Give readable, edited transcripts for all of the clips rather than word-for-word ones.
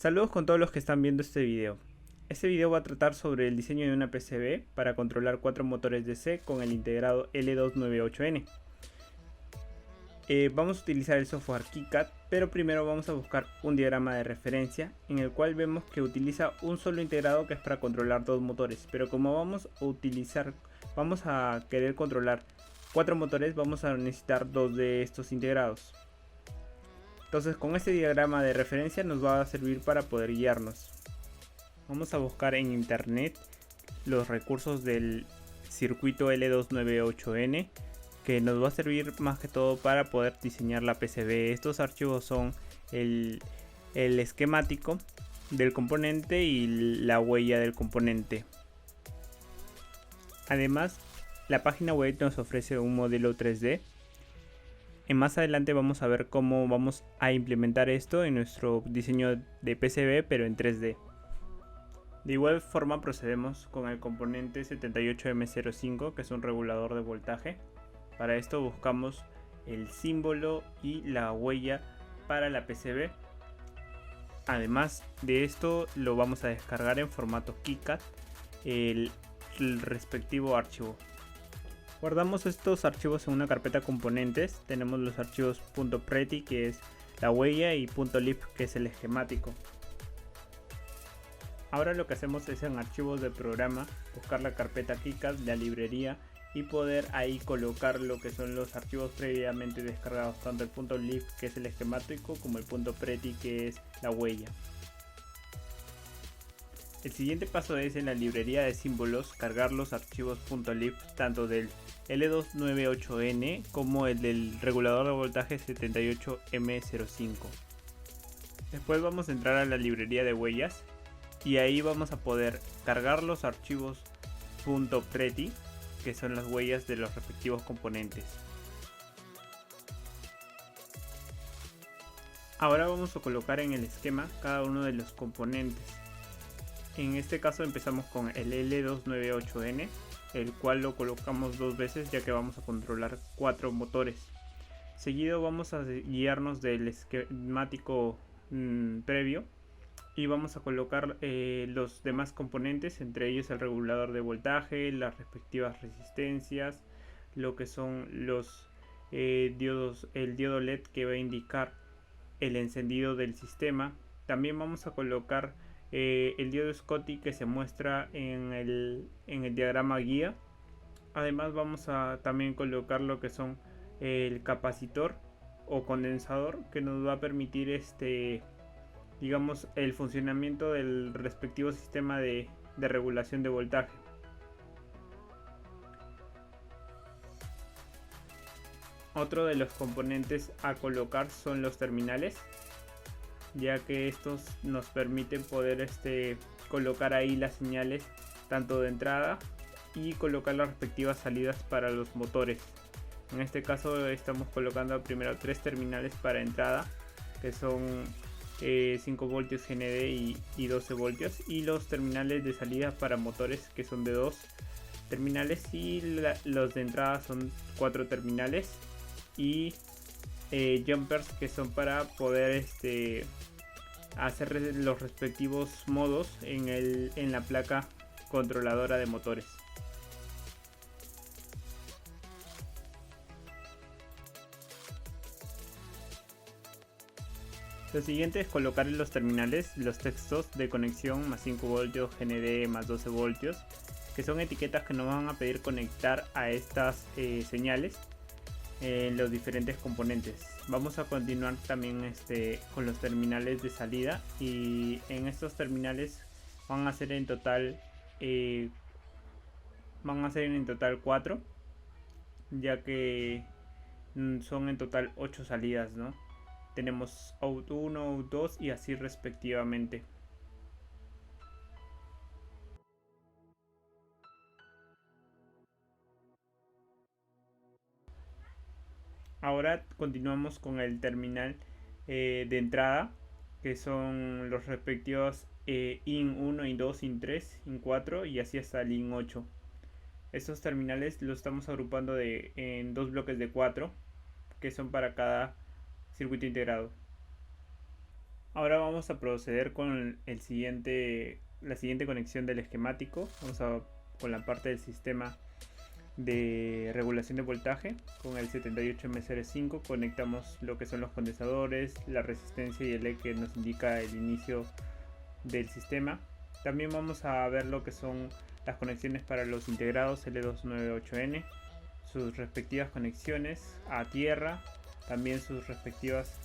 Saludos con todos los que están viendo este video. Este video va a tratar sobre el diseño de una PCB para controlar 4 motores DC con el integrado L298N. Vamos a utilizar el software KiCad, pero primero vamos a buscar un diagrama de referencia en el cual vemos que utiliza un solo integrado que es para controlar 2 motores, pero como vamos a querer controlar 4 motores, vamos a necesitar 2 de estos integrados. Entonces con este diagrama de referencia nos va a servir para poder guiarnos. Vamos a buscar en internet los recursos del circuito L298N, que nos va a servir más que todo para poder diseñar la PCB. Estos archivos son el esquemático del componente y la huella del componente. Además, la página web nos ofrece un modelo 3D. Más adelante vamos a ver cómo vamos a implementar esto en nuestro diseño de PCB, pero en 3D. De igual forma procedemos con el componente 78M05, que es un regulador de voltaje. Para esto buscamos el símbolo y la huella para la PCB. Además de esto lo vamos a descargar en formato KiCad, el respectivo archivo. Guardamos estos archivos en una carpeta componentes. Tenemos los archivos .pretty, que es la huella, y .lib, que es el esquemático. Ahora lo que hacemos es en archivos de programa buscar la carpeta KiCad, la librería, y poder ahí colocar lo que son los archivos previamente descargados, tanto el .lib, que es el esquemático, como el .pretty, que es la huella. El siguiente paso es en la librería de símbolos cargar los archivos .lib tanto del L298N como el del regulador de voltaje 78M05. Después vamos a entrar a la librería de huellas y ahí vamos a poder cargar los archivos .pretty, que son las huellas de los respectivos componentes. Ahora vamos a colocar en el esquema cada uno de los componentes. En este caso empezamos con el L298N, el cual lo colocamos 2 veces ya que vamos a controlar 4 motores. Seguido vamos a guiarnos del esquemático previo y vamos a colocar los demás componentes, entre ellos el regulador de voltaje, las respectivas resistencias, lo que son los diodos, el diodo LED que va a indicar el encendido del sistema. También vamos a colocar el diodo Schottky, que se muestra en el diagrama guía. Además vamos a también colocar lo que son el capacitor o condensador, que nos va a permitir digamos el funcionamiento del respectivo sistema de regulación de voltaje. Otro de los componentes a colocar son los terminales, ya que estos nos permiten poder colocar ahí las señales tanto de entrada y colocar las respectivas salidas para los motores. En este caso estamos colocando primero 3 terminales para entrada, que son 5 voltios GND y 12 voltios, y los terminales de salida para motores, que son de 2 terminales, y los de entrada son 4 terminales, y jumpers, que son para poder hacer los respectivos modos en la placa controladora de motores. Lo siguiente es colocar en los terminales los textos de conexión más 5 voltios, GND más 12 voltios, que son etiquetas que nos van a pedir conectar a estas señales en los diferentes componentes. Vamos a continuar también con los terminales de salida, y en estos terminales van a ser en total 4, ya que son en total 8 salidas, ¿no? Tenemos out 1, out 2 y así respectivamente. Ahora continuamos con el terminal de entrada, que son los respectivos IN 1, IN 2, IN 3, IN 4 y así hasta el IN 8. Estos terminales los estamos agrupando en 2 bloques de 4, que son para cada circuito integrado. Ahora vamos a proceder con la siguiente conexión del esquemático. Con la parte del sistema de regulación de voltaje. Con el 78M05 conectamos lo que son los condensadores, la resistencia y el E que nos indica el inicio del sistema. También vamos a ver lo que son las conexiones para los integrados L298N, sus respectivas conexiones a tierra, también sus respectivas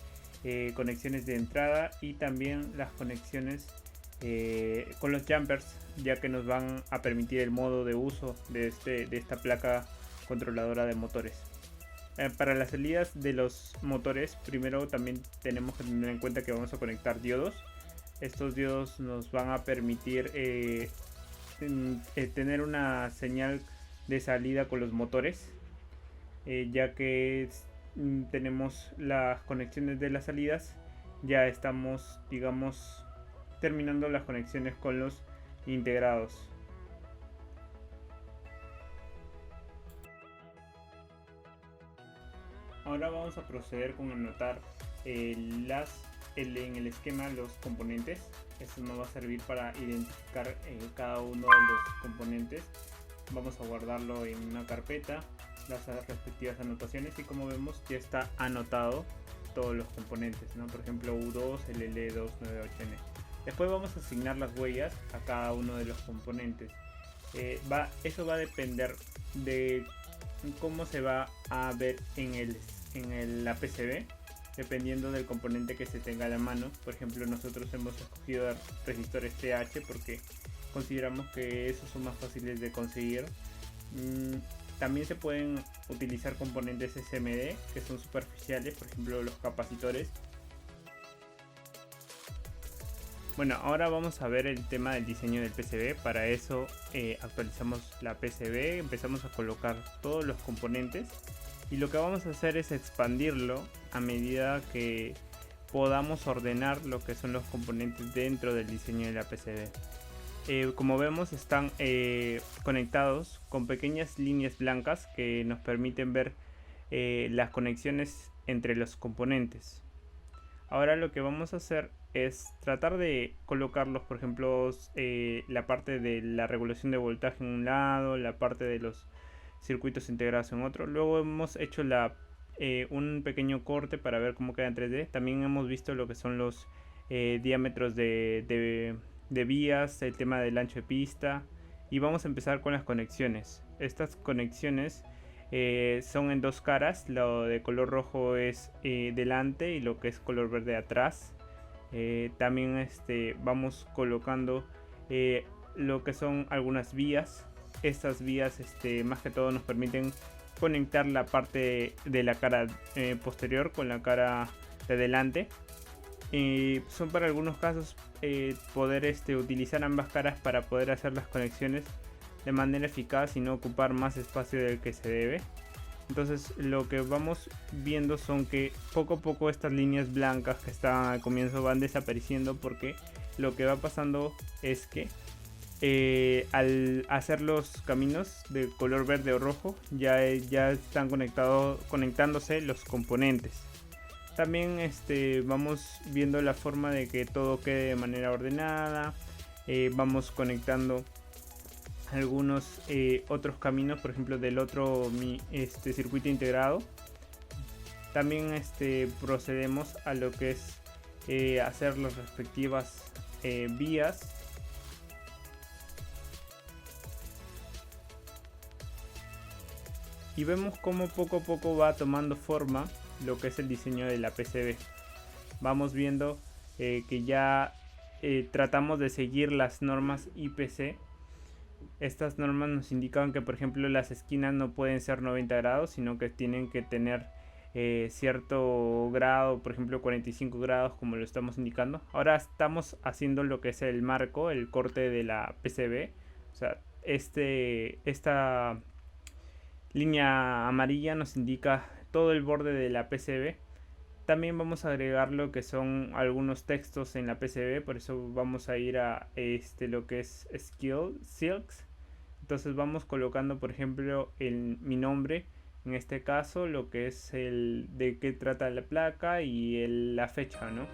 conexiones de entrada y también las conexiones con los jumpers, ya que nos van a permitir el modo de uso de esta placa controladora de motores. Para las salidas de los motores, primero también tenemos que tener en cuenta que vamos a conectar diodos. Estos diodos nos van a permitir tener una señal de salida con los motores, ya que tenemos las conexiones de las salidas, ya estamos, digamos, terminando las conexiones con los integrados. Ahora vamos a proceder con anotar en el esquema los componentes. Esto nos va a servir para identificar cada uno de los componentes. Vamos a guardarlo en una carpeta, las respectivas anotaciones, y como vemos ya está anotado todos los componentes, ¿no? Por ejemplo U2, el L298N. Después vamos a asignar las huellas a cada uno de los componentes. Eso va a depender de cómo se va a ver en la PCB, dependiendo del componente que se tenga a la mano. Por ejemplo, nosotros hemos escogido resistores TH porque consideramos que esos son más fáciles de conseguir. También se pueden utilizar componentes SMD que son superficiales, por ejemplo los capacitores. Bueno, ahora vamos a ver el tema del diseño del PCB. Para eso actualizamos la PCB, empezamos a colocar todos los componentes y lo que vamos a hacer es expandirlo a medida que podamos ordenar lo que son los componentes dentro del diseño de la PCB. Como vemos, están conectados con pequeñas líneas blancas que nos permiten ver las conexiones entre los componentes. Ahora lo que vamos a hacer es tratar de colocarlos, por ejemplo, la parte de la regulación de voltaje en un lado, la parte de los circuitos integrados en otro. Luego hemos hecho un pequeño corte para ver cómo queda en 3D. También hemos visto lo que son los diámetros de vías, el tema del ancho de pista, y vamos a empezar con las conexiones. Estas conexiones son en dos caras. Lo de color rojo es delante y lo que es color verde atrás. También vamos colocando lo que son algunas vías. Estas vías más que todo nos permiten conectar la parte de la cara posterior con la cara de delante. Son para algunos casos poder utilizar ambas caras para poder hacer las conexiones de manera eficaz y no ocupar más espacio del que se debe. Entonces lo que vamos viendo son que poco a poco estas líneas blancas que estaban al comienzo van desapareciendo, porque lo que va pasando es que al hacer los caminos de color verde o rojo ya están conectándose los componentes. También vamos viendo la forma de que todo quede de manera ordenada. Vamos conectando algunos otros caminos, por ejemplo del otro circuito integrado. También procedemos a lo que es hacer las respectivas vías. Y vemos cómo poco a poco va tomando forma lo que es el diseño de la PCB. Vamos viendo que ya tratamos de seguir las normas IPC. Estas normas nos indican que, por ejemplo, las esquinas no pueden ser 90 grados, sino que tienen que tener cierto grado, por ejemplo 45 grados, como lo estamos indicando. Ahora estamos haciendo lo que es el marco, el corte de la PCB. O sea, esta línea amarilla nos indica todo el borde de la PCB. También vamos a agregar lo que son algunos textos en la PCB, por eso vamos a ir a lo que es Silks. Entonces vamos colocando, por ejemplo, mi nombre, en este caso lo que es el de qué trata la placa y la fecha, ¿no?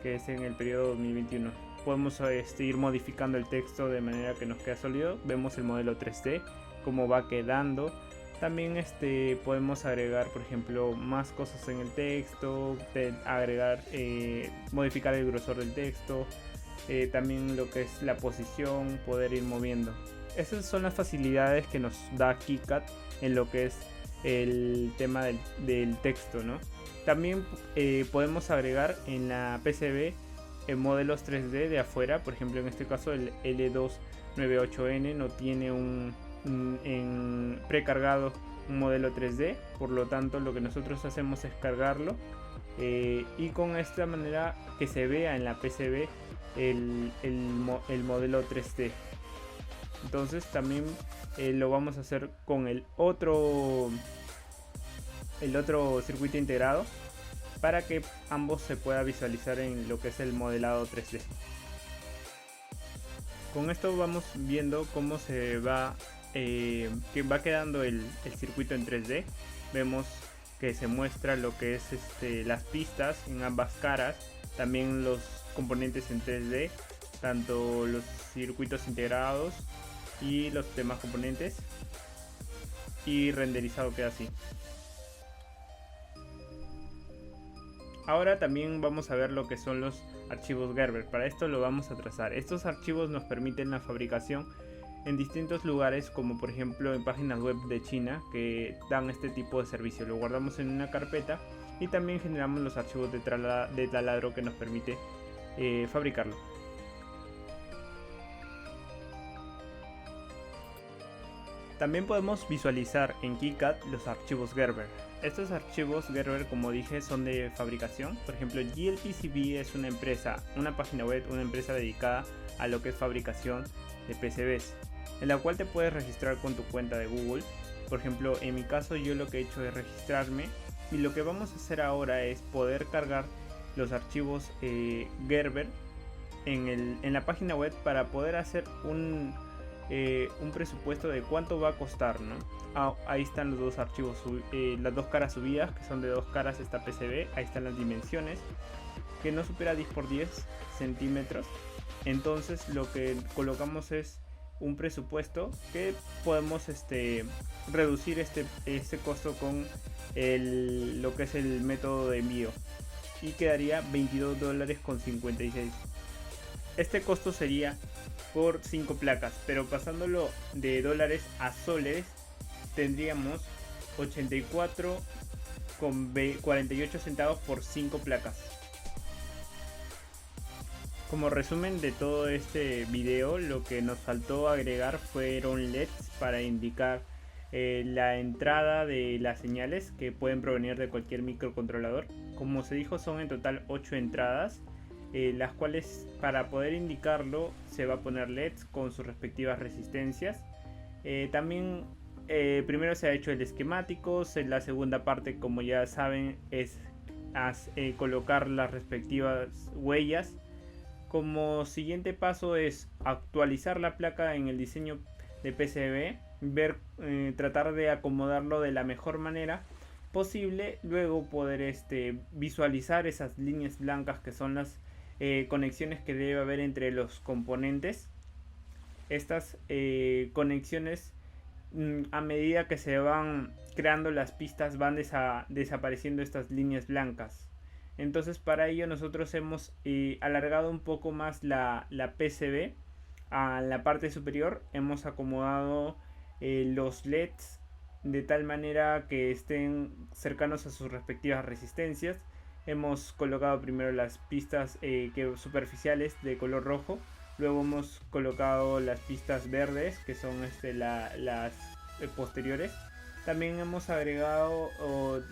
que es en el periodo 2021. Podemos ir modificando el texto de manera que nos quede sólido. Vemos el modelo 3D, cómo va quedando. También podemos agregar, por ejemplo, más cosas en el texto, modificar el grosor del texto, también lo que es la posición, poder ir moviendo. Esas son las facilidades que nos da KiCad en lo que es el tema del texto, ¿no? También podemos agregar en la PCB modelos 3D de afuera. Por ejemplo, en este caso el L298N no tiene precargado un modelo 3D, por lo tanto lo que nosotros hacemos es cargarlo y con esta manera que se vea en la PCB el modelo 3D. Entonces también lo vamos a hacer con el otro circuito integrado para que ambos se pueda visualizar en lo que es el modelado 3D. Con esto vamos viendo cómo se va que va quedando el circuito en 3D. Vemos que se muestra lo que es las pistas en ambas caras, también los componentes en 3D, tanto los circuitos integrados y los demás componentes, y renderizado queda así. Ahora también vamos a ver lo que son los archivos Gerber. Para esto lo vamos a trazar. Estos archivos nos permiten la fabricación en distintos lugares, como por ejemplo en páginas web de China que dan este tipo de servicio. Lo guardamos en una carpeta y también generamos los archivos de taladro que nos permite fabricarlo. También podemos visualizar en KiCad los archivos Gerber. Estos archivos Gerber, como dije, son de fabricación. Por ejemplo, GLPCB es una empresa, una página web, una empresa dedicada a lo que es fabricación de PCBs, en la cual te puedes registrar con tu cuenta de Google. Por ejemplo, en mi caso yo lo que he hecho es registrarme, y lo que vamos a hacer ahora es poder cargar los archivos Gerber en la página web para poder hacer un presupuesto de cuánto va a costar, ¿no? Ahí están los dos archivos, las dos caras subidas, que son de 2 caras esta PCB. Ahí están las dimensiones, que no supera 10 por 10 centímetros. Entonces lo que colocamos es un presupuesto que podemos reducir este costo con lo que es el método de envío, y quedaría $22.56. Este costo sería por 5 placas, pero pasándolo de dólares a soles tendríamos 84,48 centavos por 5 placas. Como resumen de todo este video, lo que nos faltó agregar fueron LEDs para indicar la entrada de las señales que pueden provenir de cualquier microcontrolador. Como se dijo, son en total 8 entradas, las cuales, para poder indicarlo, se va a poner LEDs con sus respectivas resistencias. También primero se ha hecho el esquemático. La segunda parte, como ya saben, es colocar las respectivas huellas. Como siguiente paso es actualizar la placa en el diseño de PCB, tratar de acomodarlo de la mejor manera posible, luego poder visualizar esas líneas blancas que son las conexiones que debe haber entre los componentes. Estas conexiones, a medida que se van creando las pistas, van desapareciendo estas líneas blancas. Entonces, para ello nosotros hemos alargado un poco más la PCB. A la parte superior hemos acomodado los LEDs de tal manera que estén cercanos a sus respectivas resistencias. Hemos colocado primero las pistas superficiales de color rojo, luego hemos colocado las pistas verdes, que son las posteriores. También hemos agregado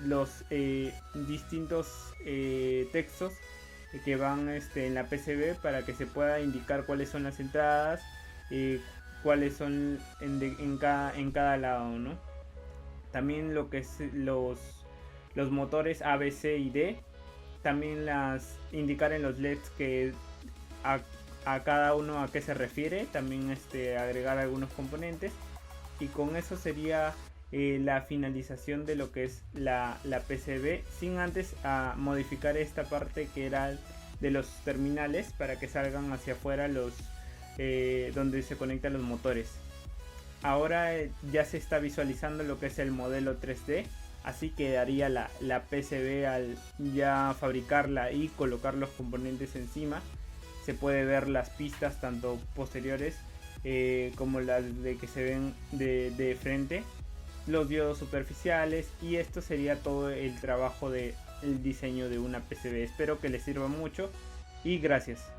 los distintos textos que van en la PCB para que se pueda indicar cuáles son las entradas, cuáles son en cada lado, ¿no? También lo que es los motores A, B, C y D. También indicar en los LEDs que a cada uno a qué se refiere. También agregar algunos componentes. Y con eso sería la finalización de lo que es la PCB, sin antes modificar esta parte que era de los terminales para que salgan hacia afuera los donde se conectan los motores. Ahora ya se está visualizando lo que es el modelo 3D. Así quedaría la PCB al ya fabricarla y colocar los componentes encima. Se puede ver las pistas tanto posteriores como las de que se ven de frente, los diodos superficiales, y esto sería todo el trabajo del diseño de una PCB. Espero que les sirva mucho y gracias.